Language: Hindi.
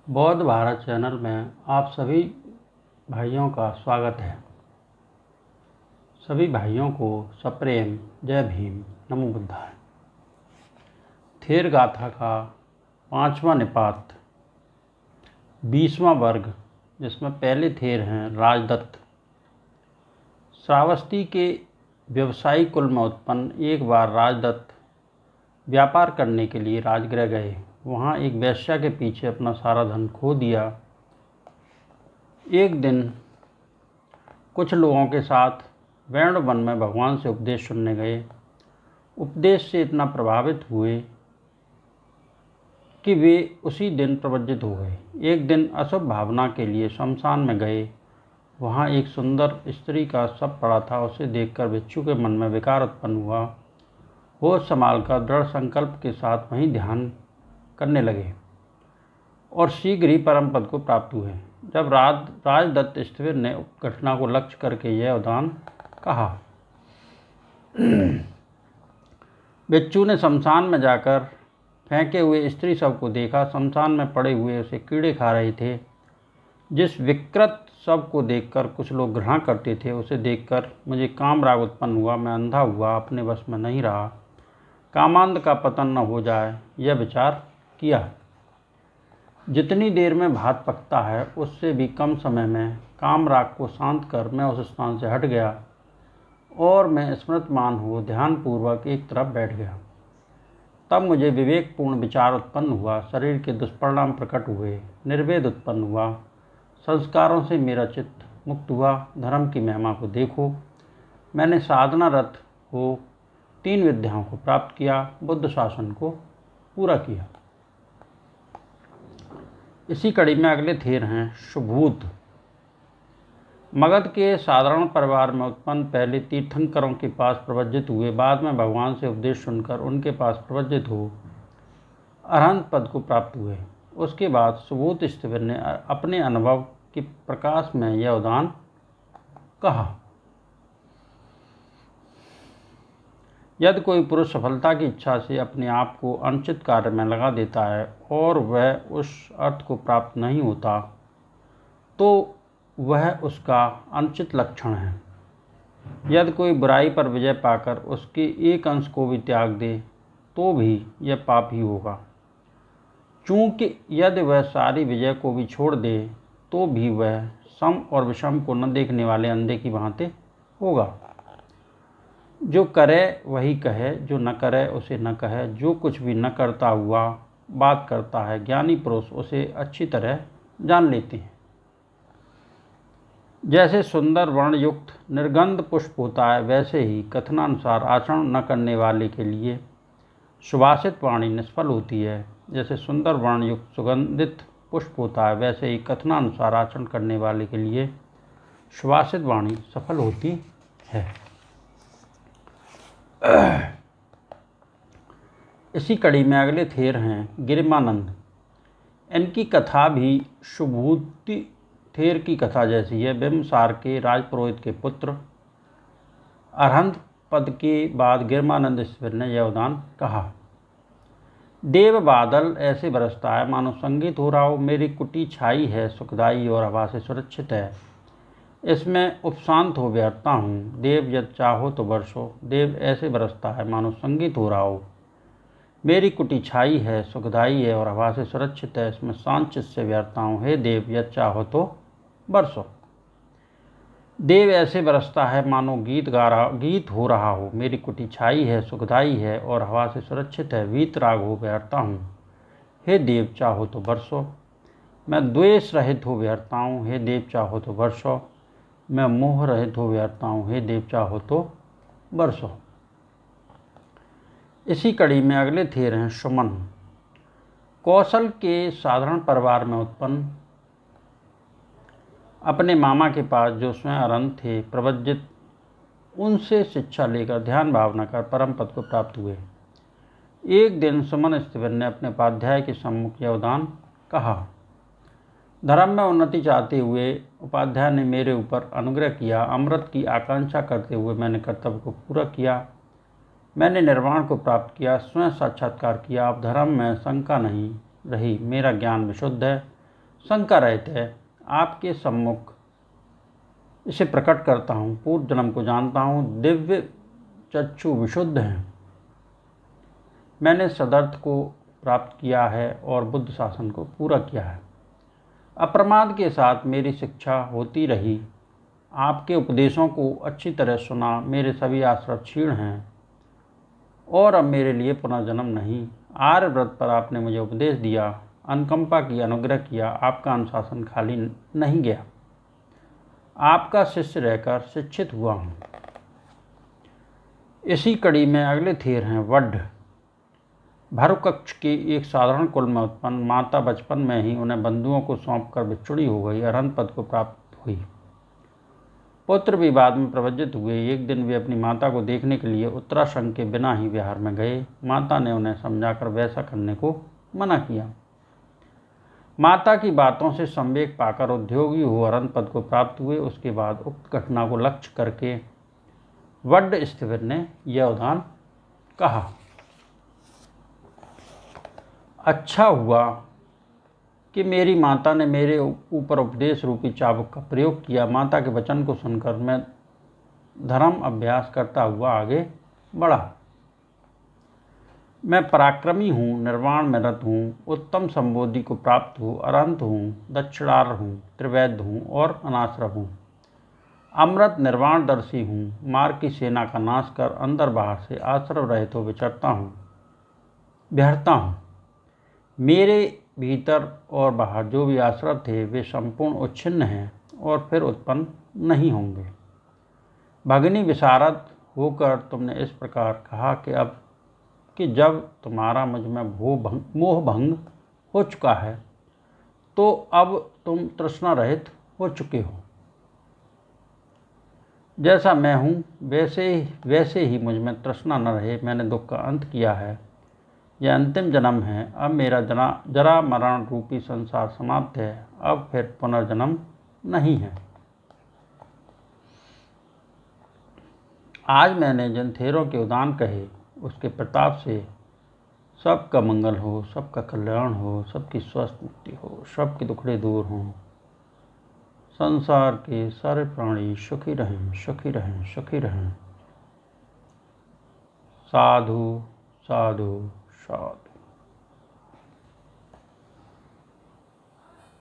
बौद्ध भारत चैनल में आप सभी भाइयों का स्वागत है। सभी भाइयों को सप्रेम जय भीम नमो बुद्धाय। थेर गाथा का 5वां निपात 20वां वर्ग, जिसमें पहले थेर हैं राजदत्त। श्रावस्ती के व्यवसायी कुल में उत्पन्न एक बार राजदत्त व्यापार करने के लिए राजगृह गए। वहाँ एक वेश्या के पीछे अपना सारा धन खो दिया। एक दिन कुछ लोगों के साथ वैण वन में भगवान से उपदेश सुनने गए। उपदेश से इतना प्रभावित हुए कि वे उसी दिन प्रवज्जित हो गए। एक दिन अशुभ भावना के लिए शमशान में गए। वहाँ एक सुंदर स्त्री का शव पड़ा था। उसे देखकर भिक्षु के मन में विकार उत्पन्न हुआ। होश संभालकर दृढ़ संकल्प के साथ वहीं ध्यान करने लगे और शीघ्र ही परम पद को प्राप्त हुए। जब राजदत्त स्थिर ने घटना को लक्ष्य करके यह उदान कहा। भिक्षु ने शमशान में जाकर फेंके हुए स्त्री शव को देखा। शमशान में पड़े हुए उसे कीड़े खा रहे थे। जिस विकृत शव को देखकर कुछ लोग घृणा करते थे, उसे देखकर मुझे काम राग उत्पन्न हुआ। मैं अंधा हुआ, अपने वश में नहीं रहा। कामांध का पतन न हो जाए, यह विचार किया। जितनी देर में भात पकता है, उससे भी कम समय में काम राग को शांत कर मैं उस स्थान से हट गया और मैं स्मृतमान हो ध्यानपूर्वक एक तरफ बैठ गया। तब मुझे विवेकपूर्ण विचार उत्पन्न हुआ। शरीर के दुष्परिणाम प्रकट हुए। निर्वेद उत्पन्न हुआ। संस्कारों से मेरा चित्त मुक्त हुआ। धर्म की महिमा को देखो। मैंने साधनारत हो 3 विद्याओं को प्राप्त किया। बुद्ध शासन को पूरा किया। इसी कड़ी में अगले थेर हैं सुबूत। मगध के साधारण परिवार में उत्पन्न पहले तीर्थंकरों के पास प्रवज्जित हुए। बाद में भगवान से उपदेश सुनकर उनके पास प्रवज्जित हो अरहंत पद को प्राप्त हुए। उसके बाद सुबूत स्थिर ने अपने अनुभव के प्रकाश में यह उदान कहा। यदि कोई पुरुष सफलता की इच्छा से अपने आप को अनुचित कार्य में लगा देता है और वह उस अर्थ को प्राप्त नहीं होता, तो वह उसका अनुचित लक्षण है। यदि कोई बुराई पर विजय पाकर उसके एक अंश को भी त्याग दे, तो भी यह पाप ही होगा। चूँकि यदि वह सारी विजय को भी छोड़ दे, तो भी वह सम और विषम को न देखने वाले अंधे की भांति होगा। जो करे वही कहे, जो न करे उसे न कहे। जो कुछ भी न करता हुआ बात करता है, ज्ञानी पुरुष उसे अच्छी तरह जान लेते हैं। जैसे सुंदर वर्णयुक्त निर्गंध पुष्प होता है, वैसे ही कथनानुसार आचरण न करने वाले के लिए सुभाषित वाणी निष्फल होती है। जैसे सुंदर वर्णयुक्त सुगंधित पुष्प होता है, वैसे ही कथनानुसार आचरण करने वाले के लिए सुभाषित वाणी सफल होती है। इसी कड़ी में अगले थेर हैं गिरिमानंद। इनकी कथा भी सुबूति थेर की कथा जैसी है। बिम्बसार के राजपुरोहित के पुत्र अरहंत पद के बाद गिरिमानंद ईश्वर ने यह उदान कहा। देव बादल ऐसे बरसता है मानो संगीत हो रहा हो। मेरी कुटी छाई है, सुखदाई और हवा से सुरक्षित है। इसमें उपशांत हो बैठता हूँ। देव यदि चाहो तो बरसो। देव ऐसे बरसता है मानो संगीत हो रहा हो। मेरी कुटी छाई है, सुखदाई है और हवा से सुरक्षित है। इसमें शांत चित्त से बैठता हूँ। हे देव, यदि चाहो तो बरसो। देव ऐसे बरसता है मानो गीत हो रहा हो। मेरी कुटी छाई है, सुखदाई है और हवा से सुरक्षित है। वीत राग हो बैठता हूँ। हे देव, चाहो तो बरसो। मैं द्वेष रहित हो बैठता हूँ। हे देव, चाहो तो बरसो। मैं मोह रहित हो बैठता हूँ। हे देव, चाहो तो बरसो। इसी कड़ी में अगले थेर हैं सुमन। कौशल के साधारण परिवार में उत्पन्न अपने मामा के पास, जो स्वयं अरहंत थे, प्रवज्जित, उनसे शिक्षा लेकर ध्यान भावना कर परम पद को प्राप्त हुए। एक दिन सुमन स्थिर ने अपने उपाध्याय के सम्मुख यह उदान कहा। धर्म में उन्नति चाहते हुए उपाध्याय ने मेरे ऊपर अनुग्रह किया। अमृत की आकांक्षा करते हुए मैंने कर्तव्य को पूरा किया। मैंने निर्वाण को प्राप्त किया, स्वयं साक्षात्कार किया। अब धर्म में शंका नहीं रही। मेरा ज्ञान विशुद्ध है। शंका रहित है, आपके सम्मुख इसे प्रकट करता हूँ। पूर्व जन्म को जानता हूँ, दिव्य चक्षु विशुद्ध हैं। मैंने सदर्थ को प्राप्त किया है और बुद्ध शासन को पूरा किया है। अप्रमाद के साथ मेरी शिक्षा होती रही, आपके उपदेशों को अच्छी तरह सुना। मेरे सभी आश्रय क्षीण हैं और अब मेरे लिए पुनर्जन्म नहीं। आर्यव्रत पर आपने मुझे उपदेश दिया, अनुकंपा की, अनुग्रह किया। आपका अनुशासन खाली नहीं गया, आपका शिष्य रहकर शिक्षित हुआ हूँ। इसी कड़ी में अगले थेर हैं। वड्ढ भरुकक्ष के एक साधारण कुल में उत्पन्न, माता बचपन में ही उन्हें बंधुओं को सौंपकर बिछुड़ी हो गई, अरहंत पद को प्राप्त हुई। पुत्र भी बाद में प्रवजित हुए। एक दिन वे अपनी माता को देखने के लिए उत्तराशंग के बिना ही विहार में गए। माता ने उन्हें समझाकर वैसा करने को मना किया। माता की बातों से संवेग पाकर उद्योगी हो अरहंत पद को प्राप्त हुए। उसके बाद उक्त घटना को लक्ष्य करके वड्ढ स्थिविर ने यह उदान कहा। अच्छा हुआ कि मेरी माता ने मेरे ऊपर उपदेश रूपी चाबुक का प्रयोग किया। माता के वचन को सुनकर मैं धर्म अभ्यास करता हुआ आगे बढ़ा। मैं पराक्रमी हूँ, निर्वाण में रत हूँ, उत्तम संबोधि को प्राप्त हूँ, अरहंत हूँ, दक्षिणार्ह हूँ, त्रिवैध हूँ और अनाश्रव हूँ। अमृत निर्वाणदर्शी हूँ। मार्ग की सेना का नाश कर अंदर बाहर से आश्रव रहित हो विचरता हूँ, विहरता हूँ। मेरे भीतर और बाहर जो भी आश्रव थे वे संपूर्ण उच्छिन्न हैं और फिर उत्पन्न नहीं होंगे। भगिनी विशारद होकर तुमने इस प्रकार कहा कि जब तुम्हारा मुझ में मोह भंग हो चुका है तो अब तुम तृष्णा रहित हो चुके हो। जैसा मैं हूँ वैसे ही मुझ में तृष्णा न रहे। मैंने दुख का अंत किया है, यह अंतिम जन्म है। अब मेरा जरा मरण रूपी संसार समाप्त है, अब फिर पुनर्जन्म नहीं है। आज मैंने जिन थेरों के उदान कहे उसके प्रताप से सबका मंगल हो, सबका कल्याण हो, सबकी स्वस्थ मुक्ति हो, सबके दुखड़े दूर हों, संसार के सारे प्राणी सुखी रहें, सुखी रहें, सुखी रहें। साधु साधु साधु।